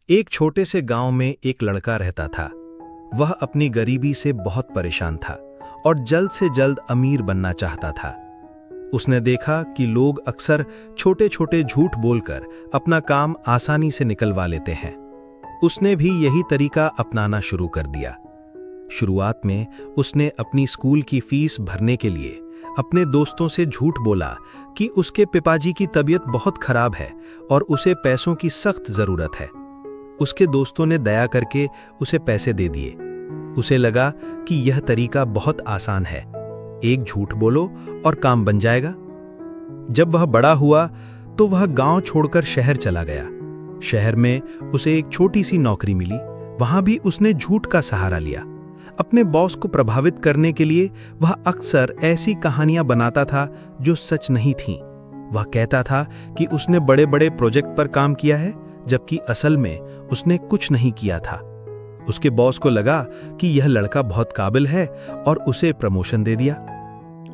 एक छोटे से गांव में एक लड़का रहता था। वह अपनी गरीबी से बहुत परेशान था और जल्द से जल्द अमीर बनना चाहता था। उसने देखा कि लोग अक्सर छोटे छोटे झूठ बोलकर अपना काम आसानी से निकलवा लेते हैं। उसने भी यही तरीका अपनाना शुरू कर दिया। शुरुआत में उसने अपनी स्कूल की फीस भरने के लिए अपने दोस्तों से झूठ बोला कि उसके पिताजी की तबीयत बहुत खराब है और उसे पैसों की सख्त जरूरत है। उसके दोस्तों ने दया करके उसे पैसे दे दिए। उसे लगा कि यह तरीका बहुत आसान है, एक झूठ बोलो और काम बन जाएगा। जब वह बड़ा हुआ तो वह गांव छोड़कर शहर चला गया। शहर में उसे एक छोटी सी नौकरी मिली। वहां भी उसने झूठ का सहारा लिया। अपने बॉस को प्रभावित करने के लिए वह अक्सर ऐसी कहानियां बनाता था जो सच नहीं थीं। वह कहता था कि उसने बड़े बड़े प्रोजेक्ट पर काम किया है, जबकि असल में उसने कुछ नहीं किया था। उसके बॉस को लगा कि यह लड़का बहुत काबिल है और उसे प्रमोशन दे दिया।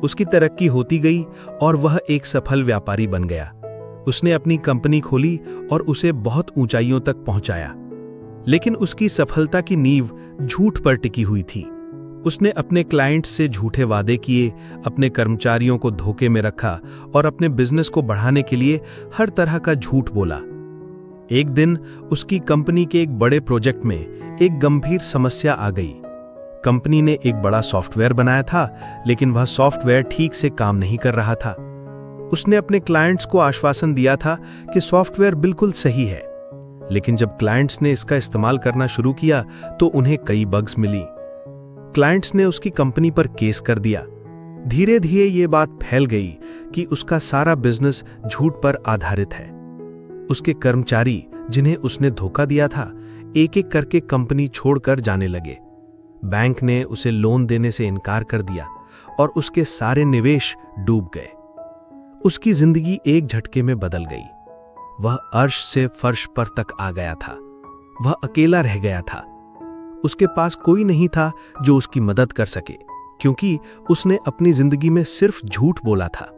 उसकी तरक्की होती गई और वह एक सफल व्यापारी बन गया। उसने अपनी कंपनी खोली और उसे बहुत ऊंचाइयों तक पहुंचाया। लेकिन उसकी सफलता की नींव झूठ पर टिकी हुई थी। उसने अपने क्लाइंट्स से झूठे वादे किए, अपने कर्मचारियों को धोखे में रखा और अपने बिजनेस को बढ़ाने के लिए हर तरह का झूठ बोला। एक दिन उसकी कंपनी के एक बड़े प्रोजेक्ट में एक गंभीर समस्या आ गई। कंपनी ने एक बड़ा सॉफ्टवेयर बनाया था, लेकिन वह सॉफ्टवेयर ठीक से काम नहीं कर रहा था। उसने अपने क्लाइंट्स को आश्वासन दिया था कि सॉफ्टवेयर बिल्कुल सही है, लेकिन जब क्लाइंट्स ने इसका इस्तेमाल करना शुरू किया तो उन्हें कई बग्स मिली। क्लाइंट्स ने उसकी कंपनी पर केस कर दिया। धीरे धीरे ये बात फैल गई कि उसका सारा बिजनेस झूठ पर आधारित है। उसके कर्मचारी, जिन्हें उसने धोखा दिया था, एक एक करके कंपनी छोड़कर जाने लगे। बैंक ने उसे लोन देने से इनकार कर दिया और उसके सारे निवेश डूब गए। उसकी जिंदगी एक झटके में बदल गई। वह अर्श से फर्श पर तक आ गया था। वह अकेला रह गया था। उसके पास कोई नहीं था जो उसकी मदद कर सके, क्योंकि उसने अपनी जिंदगी में सिर्फ झूठ बोला था।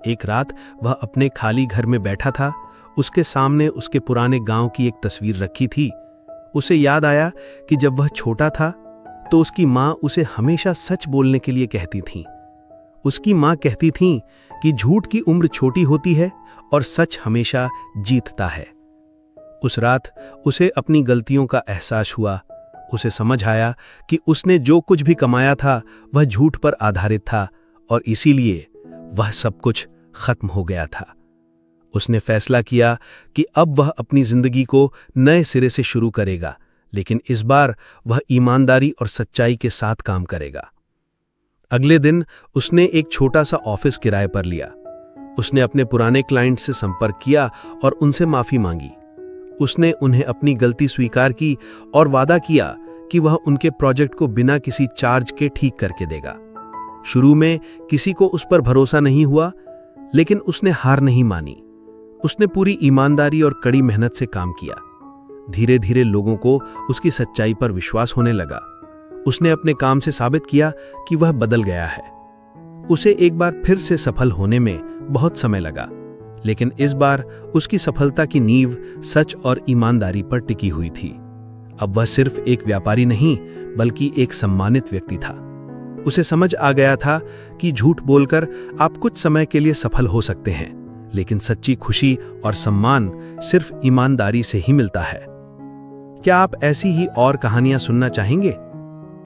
एक रात वह अपने खाली घर में बैठा था। उसके सामने उसके पुराने गांव की एक तस्वीर रखी थी। उसे याद आया कि जब वह छोटा था तो उसकी माँ उसे हमेशा सच बोलने के लिए कहती थी। उसकी माँ कहती थी कि झूठ की उम्र छोटी होती है और सच हमेशा जीतता है। उस रात उसे अपनी गलतियों का एहसास हुआ। उसे समझ आया कि उसने जो कुछ भी कमाया था वह झूठ पर आधारित था और इसीलिए वह सब कुछ खत्म हो गया था। उसने फैसला किया कि अब वह अपनी जिंदगी को नए सिरे से शुरू करेगा, लेकिन इस बार वह ईमानदारी और सच्चाई के साथ काम करेगा। अगले दिन उसने एक छोटा सा ऑफिस किराए पर लिया। उसने अपने पुराने क्लाइंट से संपर्क किया और उनसे माफी मांगी। उसने उन्हें अपनी गलती स्वीकार की और वादा किया कि वह उनके प्रोजेक्ट को बिना किसी चार्ज के ठीक करके देगा। शुरू में किसी को उस पर भरोसा नहीं हुआ, लेकिन उसने हार नहीं मानी। उसने पूरी ईमानदारी और कड़ी मेहनत से काम किया। धीरे धीरे लोगों को उसकी सच्चाई पर विश्वास होने लगा। उसने अपने काम से साबित किया कि वह बदल गया है। उसे एक बार फिर से सफल होने में बहुत समय लगा, लेकिन इस बार उसकी सफलता की नींव सच और ईमानदारी पर टिकी हुई थी। अब वह सिर्फ एक व्यापारी नहीं, बल्कि एक सम्मानित व्यक्ति था। उसे समझ आ गया था कि झूठ बोलकर आप कुछ समय के लिए सफल हो सकते हैं, लेकिन सच्ची खुशी और सम्मान सिर्फ ईमानदारी से ही मिलता है। क्या आप ऐसी ही और कहानियां सुनना चाहेंगे?